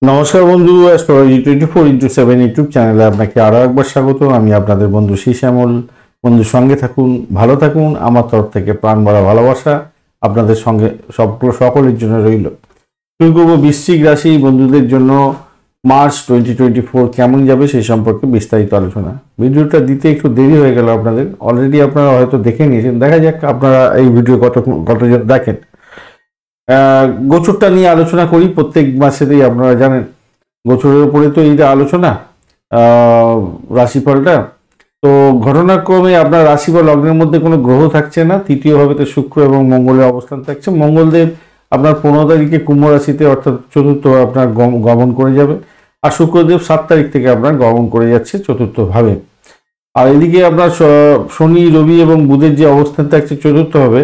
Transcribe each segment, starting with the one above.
নমস্কার বন্ধু, astrology 24x7 YouTube চ্যানেলে আপনাকে আরও একবার স্বাগত। আমি আপনাদের বন্ধু শ্যামল। বন্ধুর সঙ্গে থাকুন, ভালো থাকুন। আমার তরফ থেকে প্রাণ ভরা ভালোবাসা আপনাদের সঙ্গে সকলের জন্য রইল। শুরু করবো বৃশ্চিক রাশি বন্ধুদের জন্য মার্চ 2024 কেমন যাবে সেই সম্পর্কে বিস্তারিত আলোচনা। ভিডিওটা দিতে একটু দেরি হয়ে গেল আপনাদের, অলরেডি আপনারা হয়তো দেখে নিয়েছেন। দেখা যাক আপনারা এই ভিডিও কতজন দেখেন। গোচরটা নিয়ে আলোচনা করি প্রত্যেক মাসেতেই, আপনারা জানেন গোচরের উপরে তো এইটা আলোচনা, রাশিফলটা। তো ঘটনাক্রমে আপনার রাশি বা লগ্নের মধ্যে কোনো গ্রহ থাকছে না। তৃতীয় ভাবেতে শুক্র এবং মঙ্গলের অবস্থান থাকছে। মঙ্গলদেব আপনার 15 তারিখে কুম্ভ রাশিতে অর্থাৎ চতুর্থ আপনার গমন করে যাবে, আর শুক্রদেব 7 তারিখ থেকে আপনার গমন করে যাচ্ছে চতুর্থ ভাবে। আর এদিকে আপনার শনি, রবি এবং বুধের যে অবস্থান থাকছে চতুর্থ ভাবে,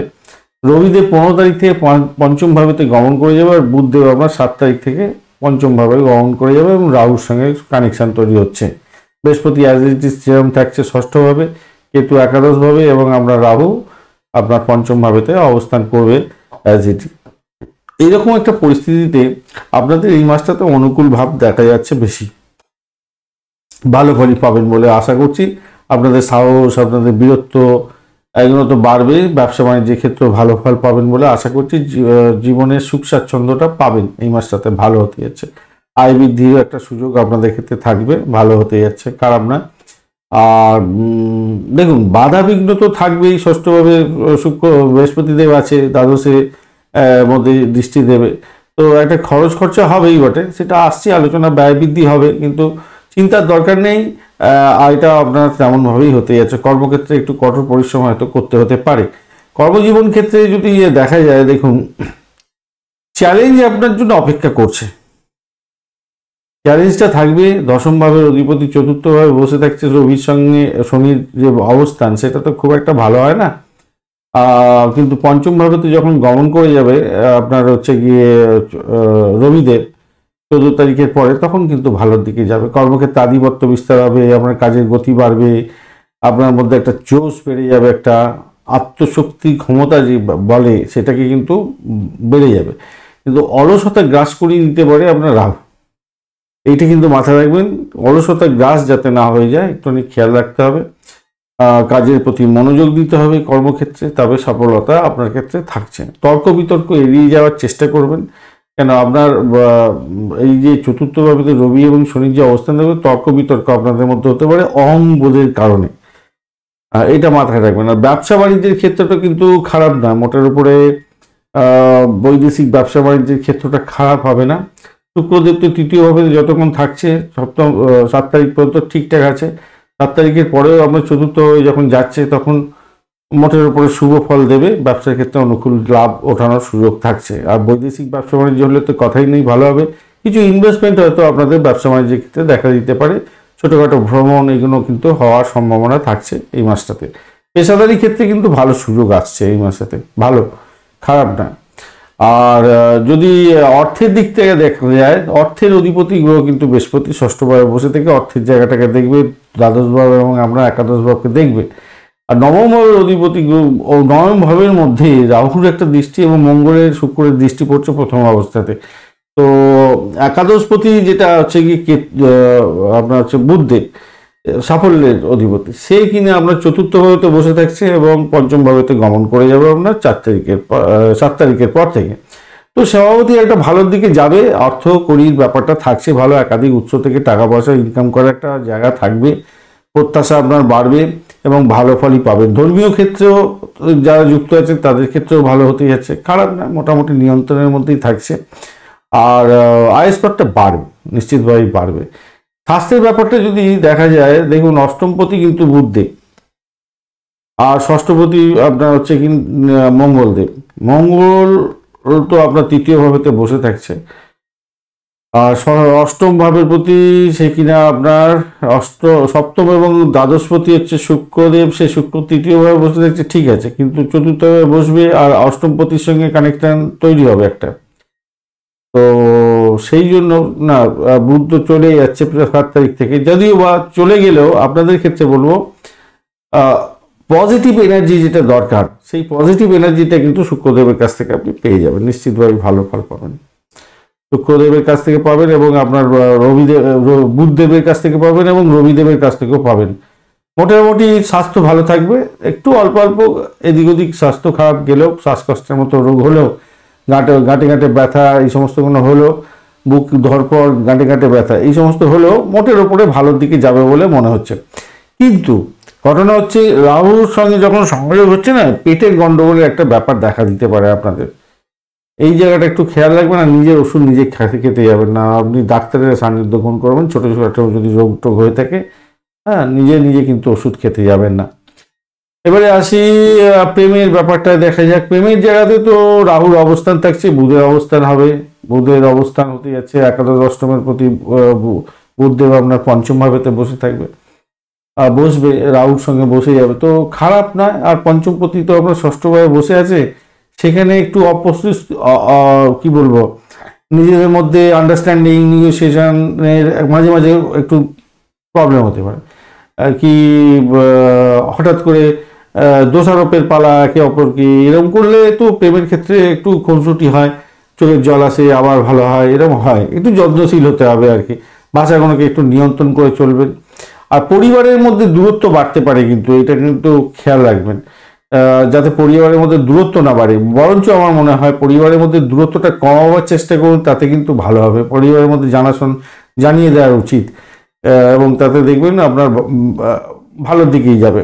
রবিদেব 15 তারিখ থেকে পঞ্চম ভাবেতে গমন করে যাবে, আর বুধদেব আপনার 7 তারিখ থেকে পঞ্চম ভাবে গমন করে যাবে এবং রাহুর সঙ্গে কানেকশন তৈরি হচ্ছে। বৃহস্পতি অ্যাজ ইট ইজ যেরকম থাকছে ষষ্ঠ ভাবে, কেতু একাদশ ভাবে এবং আমরা রাহু আপনার পঞ্চম ভাবেতে অবস্থান করবে অ্যাজ ইট। এইরকম একটা পরিস্থিতিতে আপনাদের এই মাসটাতে অনুকূল ভাব দেখা যাচ্ছে, বেশি ভালো ফলই পাবেন বলে আশা করছি। আপনাদের সাহস, আপনাদের বীরত্ব এগুলো তো বাড়বে। ব্যবসা বাণিজ্যের ক্ষেত্রে ভালো ফল পাবেন বলে আশা করছি। জীবনের সুখ স্বাচ্ছন্দ্যটা পাবেন এই মাসটাতে, ভালো হতে যাচ্ছে। আয় বৃদ্ধির একটা সুযোগ আপনাদের ক্ষেত্রে থাকবে, ভালো হতে যাচ্ছে, খারাপ না। আর দেখুন, বাধা বিঘ্ন তো থাকবেই। ষষ্ঠভাবে শুক্র বৃহস্পতিদেব আছে, দ্বাদশে মধ্যে দৃষ্টি দেবে, তো একটা খরচ খরচা হবেই বটে, সেটা আসছে আলোচনা। ব্যয় বৃদ্ধি হবে, কিন্তু চিন্তার দরকার নেই। এটা আপনার তেমনভাবেই হতে যাচ্ছে। কর্মক্ষেত্রে একটু কঠোর পরিশ্রম হয়তো করতে হতে পারে। কর্মজীবন ক্ষেত্রে যদি দেখা যায়, দেখুন চ্যালেঞ্জ আপনার জন্য অপেক্ষা করছে। চ্যালেঞ্জটা থাকবে। দশম ভাবের অধিপতি চতুর্থভাবে বসে থাকছে রবির সঙ্গে, শনির যে অবস্থান সেটা তো খুব একটা ভালো হয় না। কিন্তু পঞ্চম ভাবেতে যখন গমন করে যাবে আপনার হচ্ছে গিয়ে রবিদেব 14 তারিখের পরে, তখন কিন্তু ভালোর দিকে যাবে। কর্মক্ষেত্রে আধিপত্য বিস্তার হবে, আপনার কাজের গতি বাড়বে, আপনার মধ্যে একটা জোশ বেড়ে যাবে, একটা আত্মশক্তি ক্ষমতা যে বলে সেটাকে কিন্তু বেড়ে যাবে। কিন্তু অলসতা গ্রাস করিয়ে নিতে পারে আপনার রাহু, এইটা কিন্তু মাথায় রাখবেন। অলসতা গ্রাস যাতে না হয়ে যায়, একটু খেয়াল রাখতে হবে। কাজের প্রতি মনোযোগ দিতে হবে কর্মক্ষেত্রে, তবে সফলতা আপনার ক্ষেত্রে থাকছে। তর্ক বিতর্ক এড়িয়ে যাওয়ার চেষ্টা করবেন, কেন আপনার এই যে চতুর্থ ভাবে রবি এবং শনির যে অবস্থান থাকবে, তর্ক বিতর্ক আপনাদের মধ্যে হতে পারে অহংবোধের কারণে, এটা মাথায় রাখবেন। আর ব্যবসা বাণিজ্যের ক্ষেত্রটা কিন্তু খারাপ না মোটের উপরে। বৈদেশিক ব্যবসা বাণিজ্যের ক্ষেত্রটা খারাপ হবে না। শুক্রদেব তো তৃতীয় ভাবে যতক্ষণ থাকছে, সপ্তম 7 তারিখ পর্যন্ত ঠিকঠাক আছে। 7 তারিখের পরেও আপনার চতুর্থ যখন যাচ্ছে, তখন মোটের উপরে শুভ ফল দেবে। ব্যবসার ক্ষেত্রে অনুকূল লাভ ওঠানোর সুযোগ থাকছে। আর বৈদেশিক ব্যবসা বাণিজ্য হলে তো কথাই নেই, ভালো হবে। কিছু ইনভেস্টমেন্ট হয়তো আপনাদের ব্যবসা বাণিজ্যের ক্ষেত্রে দেখা দিতে পারে। ছোটোখাটো ভ্রমণ এগুলো কিন্তু হওয়ার সম্ভাবনা থাকছে এই মাসটাতে। পেশাদারি ক্ষেত্রে কিন্তু ভালো সুযোগ আসছে এই মাসেতে, ভালো, খারাপ না। আর যদি অর্থের দিক থেকে দেখা যায়, অর্থের অধিপতি গ্রহ কিন্তু বৃহস্পতি ষষ্ঠ ভাবে বসে থেকে অর্থের জায়গাটাকে দেখবে, দ্বাদশ ভাব এবং আমরা একাদশ ভাবকে দেখবে। আর নবম ভাবের অধিপতি ও নবম ভাবের মধ্যে রাহুর একটা দৃষ্টি এবং মঙ্গলের শুক্রের দৃষ্টি পড়ছে প্রথম অবস্থাতে। তো একাদশপতি যেটা হচ্ছে কি আপনার হচ্ছে বুধদেব, সাফল্যের অধিপতি, সে কিনা আপনার চতুর্থ ভাবেতে বসে থাকছে এবং পঞ্চম ভাবেতে গমন করে যাবে আপনার 7 তারিখের পর থেকে। তো স্বভাবতই একটা ভালোর দিকে যাবে। অর্থ কড়ির ব্যাপারটা থাকছে ভালো, একাধিক উৎস থেকে টাকা পয়সা ইনকাম করার একটা জায়গা থাকবে, প্রত্যাশা আপনার বাড়বে এবং ভালো ফলই পাবেন। ধর্মীয় ক্ষেত্রেও যারা যুক্ত আছে তাদের ক্ষেত্রেও ভালো হতে যাচ্ছে, খারাপ না, মোটামুটি নিয়ন্ত্রণের মধ্যেই থাকছে। আর আয়স্পদটা বাড়বে, নিশ্চিতভাবেই বাড়বে। স্বাস্থ্যের ব্যাপারটা যদি দেখা যায়, দেখুন অষ্টমপতি কিন্তু বুধদেব, আর ষষ্ঠপতি আপনার হচ্ছে কি মঙ্গলদেব। মঙ্গল তো আপনার তৃতীয় ভাবেতে বসে থাকছে। আর অষ্টম ভাবের প্রতি সে কিনা আপনার সপ্তম এবং দ্বাদশপতি হচ্ছে শুক্রদেব, সে শুক্র তৃতীয় ভাবে বসে থাকছে, ঠিক আছে, কিন্তু চতুর্থ ভাবে বসবে আর অষ্টমপতির সঙ্গে কানেকশন তৈরি হবে একটা। তো সেই জন্য না, বুধ তো চলে যাচ্ছে 7 তারিখ থেকে, যদিও বা চলে গেলেও আপনাদের ক্ষেত্রে বলবো পজিটিভ এনার্জি যেটা দরকার, সেই পজিটিভ এনার্জিটা কিন্তু শুক্রদেবের কাছ থেকে আপনি পেয়ে যাবেন, নিশ্চিতভাবে ভালো ফল পাবেন। শুক্রদেবের কাছ থেকে পাবেন এবং আপনার বুধদেবের কাছ থেকে পাবেন এবং রবিদেবের কাছ থেকেও পাবেন। মোটামুটি স্বাস্থ্য ভালো থাকবে, একটু অল্প অল্প এদিক ওদিক স্বাস্থ্য খারাপ গেলেও, শ্বাসকষ্টের মতো রোগ হলেও, গাঁটে গাঁটে ব্যথা এই সমস্ত কোনো হলেও, বুক ধরপর গাঁটে গাঁটে ব্যথা এই সমস্ত হলেও মোটের ওপরে ভালোর দিকে যাবে বলে মনে হচ্ছে। কিন্তু ঘটনা হচ্ছে রাহুর সঙ্গে যখন সংযোগ হচ্ছে না, পেটের গন্ডগোলের একটা ব্যাপার দেখা দিতে পারে আপনাদের। এই জায়গাটা একটু খেয়াল রাখবেন, আর নিজের ওষুধ নিজে খেতে যাবেন না। আপনি ডাক্তারের সান্নিধ্য গ্রহণ করবেন, ছোটো ছোটো যদি রোগ টোগ হয়ে থাকে, হ্যাঁ, নিজে কিন্তু ওষুধ খেতে যাবেন না। এবারে আসি প্রেমের ব্যাপারটা দেখা যাক। প্রেমের জায়গাতে তো রাহুর অবস্থান থাকছে, বুধের অবস্থান হবে। বুধের অবস্থান হতে যাচ্ছে একাদশ অষ্টমের প্রতি, বুধদেব আপনার পঞ্চম ভাবেতে বসে থাকবে, বসবে রাহুর সঙ্গে বসে যাবে, তো খারাপ না। আর পঞ্চম প্রতি তো আপনার ষষ্ঠভাবে বসে আছে, সেখানে একটু কি বলবো, নিজেদের মধ্যে আন্ডারস্ট্যান্ডিং নেগোসিয়েশনের মাঝে মাঝে একটু প্রবলেম হতে পারে আর কি। হঠাৎ করে দোষারোপের পালা একে অপরকে, এরকম করলে তো প্রেমের ক্ষেত্রে একটু খুনসুটি হয়, চোখের জল আসে, আবার ভালো হয়, এরকম হয়। একটু যত্নশীল হতে হবে আর কি, ভাষাগুলোকে একটু নিয়ন্ত্রণ করে চলবেন। আর পরিবারের মধ্যে দূরত্ব বাড়তে পারে, কিন্তু এটা কিন্তু খেয়াল রাখবেন যাতে পরিবারের মধ্যে দূরত্ব না বাড়ে। বরঞ্চ আমার মনে হয় পরিবারের মধ্যে দূরত্বটা কমাবার চেষ্টা করুন, তাতে কিন্তু ভালো হবে। পরিবারের মধ্যে জানিয়ে দেওয়া উচিত, এবং তাতে দেখবেন আপনার ভালোর দিকেই যাবে।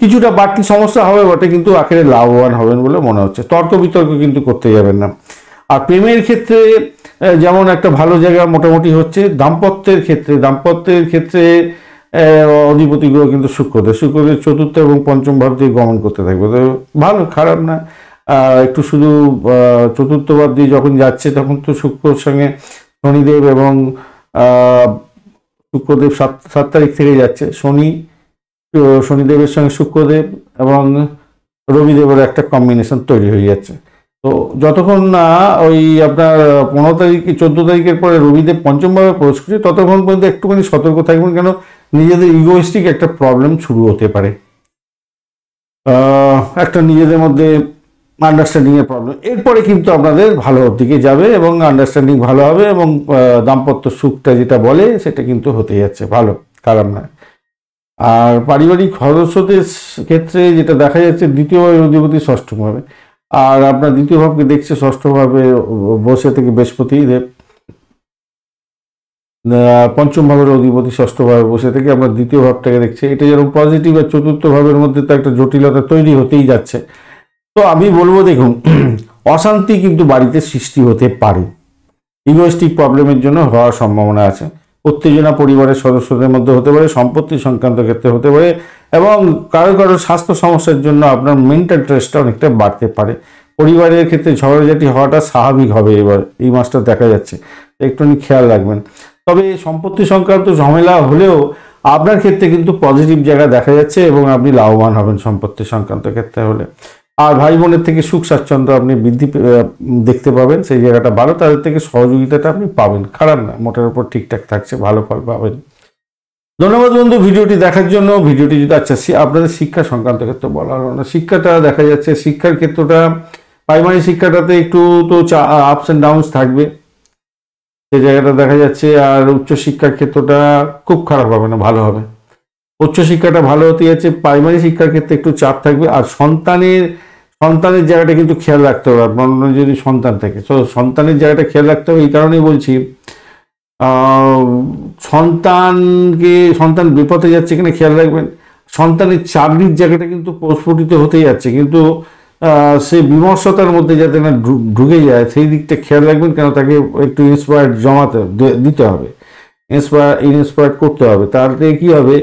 কিছুটা বাড়তি সমস্যা হবে বটে, কিন্তু আখেরে লাভবান হবেন বলে মনে হচ্ছে। তর্ক বিতর্ক কিন্তু করতে যাবেন না। আর প্রেমের ক্ষেত্রে যেমন একটা ভালো জায়গা মোটামুটি হচ্ছে, দাম্পত্যের ক্ষেত্রে অধিপতি গ্রহ কিন্তু শুক্রদেব চতুর্থ এবং পঞ্চম ভাব দিয়ে গমন করতে থাকবে, তো ভালো, খারাপ না। একটু শুধু চতুর্থ ভাব দিয়ে যখন যাচ্ছে তখন তো শুক্রর সঙ্গে শনিদেব এবং শুক্রদেব 7 তারিখ থেকে যাচ্ছে। শনিদেবের সঙ্গে শুক্রদেব এবং রবিদেবের একটা কম্বিনেশন তৈরি হয়ে যাচ্ছে। তো যতক্ষণ না ওই আপনার 15 তারিখ 14 তারিখের পরে রবিদেব পঞ্চম ভাবে প্রবেশ করছে, ততক্ষণ পর্যন্ত একটুখানি সতর্ক থাকবেন, কেন নিজেদের ইগোইস্টিক একটা প্রবলেম শুরু হতে পারে, একটা নিজেদের মধ্যে আন্ডারস্ট্যান্ডিংয়ের প্রবলেম। এরপরে কিন্তু আপনাদের ভালোর দিকে যাবে এবং আন্ডারস্ট্যান্ডিং ভালো হবে, এবং দাম্পত্য সুখটা যেটা বলে সেটা কিন্তু হতে যাচ্ছে, ভালো, খারাপ না। আর পারিবারিক সদস্যদের ক্ষেত্রে যেটা দেখা যাচ্ছে, দ্বিতীয় ভাবের অধিপতি ষষ্ঠম ভাবে, আর আপনার দ্বিতীয় ভাবকে দেখছে ষষ্ঠভাবে বসে থেকে বৃহস্পতি দেব, পঞ্চম ভাবের অধিপতি ষষ্ঠভাবে বসে থেকে আপনার দ্বিতীয় ভাবটাকে দেখছে। এটা যেরকম পজিটিভ, আর চতুর্থ ভাবের মধ্যে তো একটা জটিলতা তৈরি হতেই যাচ্ছে। তো আমি বলবো, দেখুন, অশান্তি কিন্তু বাড়িতে সৃষ্টি হতে পারে, ইগোইস্টিক প্রবলেমের জন্য হওয়ার সম্ভাবনা আছে। উত্তেজনা পরিবারের সদস্যদের মধ্যে হতে পারে, সম্পত্তি সংক্রান্ত ক্ষেত্রে হতে পারে, এবং কারো স্বাস্থ্য সমস্যার জন্য আপনার মেন্টাল স্ট্রেসটা অনেকটা বাড়তে পারে। পরিবারের ক্ষেত্রে ঝগড়াঝাটি হওয়াটা স্বাভাবিক হবে এবার এই মাসটা দেখা যাচ্ছে, একটুখানি খেয়াল রাখবেন। তবে সম্পত্তি সংক্রান্ত ঝামেলা হলেও আপনার ক্ষেত্রে কিন্তু পজিটিভ জায়গা দেখা যাচ্ছে, এবং আপনি লাভবান হবেন সম্পত্তি সংক্রান্ত ক্ষেত্রে হলে। আর ভাই বোনের থেকে সুখ স্বাচ্ছন্দ্য আপনি বৃদ্ধি দেখতে পাবেন, সেই জায়গাটা ভালো, তাদের থেকে সহযোগিতাটা আপনি পাবেন, খারাপ না, মোটের উপর ঠিকঠাক থাকছে, ভালো ফল পাবেন। ধন্যবাদ বন্ধু ভিডিওটি দেখার জন্য। ভিডিওটি যদি আচ্ছা আপনাদের শিক্ষা সংক্রান্ত ক্ষেত্রে বলা হলো না, শিক্ষাটা দেখা যাচ্ছে, শিক্ষার ক্ষেত্রটা প্রাইমারি শিক্ষাটাতে একটু তো আপস অ্যান্ড ডাউনস থাকবে, সেই জায়গাটা দেখা যাচ্ছে। আর উচ্চশিক্ষার ক্ষেত্রটা খুব খারাপ হবে না, ভালো হবে। উচ্চশিক্ষাটা ভালো হতে যাচ্ছে, প্রাইমারি শিক্ষার ক্ষেত্রে একটু চাপ থাকবে। আর সন্তানের জায়গাটা কিন্তু খেয়াল রাখতে হবে, আপনার যদি সন্তান থাকে, তো সন্তানের জায়গাটা খেয়াল রাখতে হবে। এই কারণেই বলছি, সন্তান বিপথে যাচ্ছে কিনা খেয়াল রাখবেন। সন্তানের চাকরির জায়গাটা কিন্তু প্রস্ফুটিত হতে যাচ্ছে, কিন্তু সে বিমর্ষতার মধ্যে যাতে না ঢুকে যায় সেই দিকটা খেয়াল রাখবেন, কেন তাকে একটু ইন্সপায়ার্ড দিতে হবে, ইন্সপায়ার্ড করতে হবে। তাহলে কি হবে,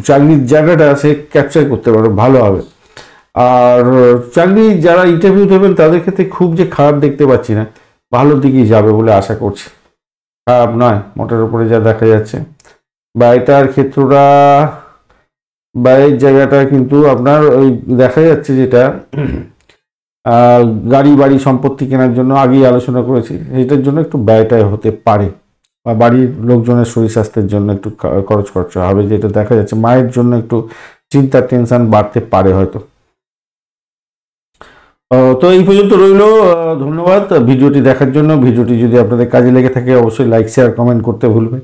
চাকরির জায়গাটা সে ক্যাপচার করতে পারবে, ভালো হবে। আর যারা ইন্টারভিউ দেবেন তাদের ক্ষেত্রে খুব যে খারাপ দেখতে পাচ্ছি না, ভালোর দিকেই যাবে বলে আশা করছি, খারাপ নয় মোটের উপরে যা দেখা যাচ্ছে। বাইরের জায়গাটা কিন্তু আপনার ওই দেখা যাচ্ছে, যেটা গাড়ি বাড়ি সম্পত্তি কেনার জন্য আগেই আলোচনা করেছি, সেটার জন্য একটু ব্যয়টায় হতে পারে, বা বাড়ির লোকজনের শরীর স্বাস্থ্যের জন্য একটু খরচা হবে, যেটা দেখা যাচ্ছে। মায়ের জন্য একটু চিন্তা টেনশন বাড়তে পারে হয়তো। তো এই পর্যন্ত রইল। ধন্যবাদ ভিডিওটি দেখার জন্য। ভিডিওটি যদি আপনাদের কাজে লেগে থাকে অবশ্যই লাইক শেয়ার কমেন্ট করতে ভুলবেন।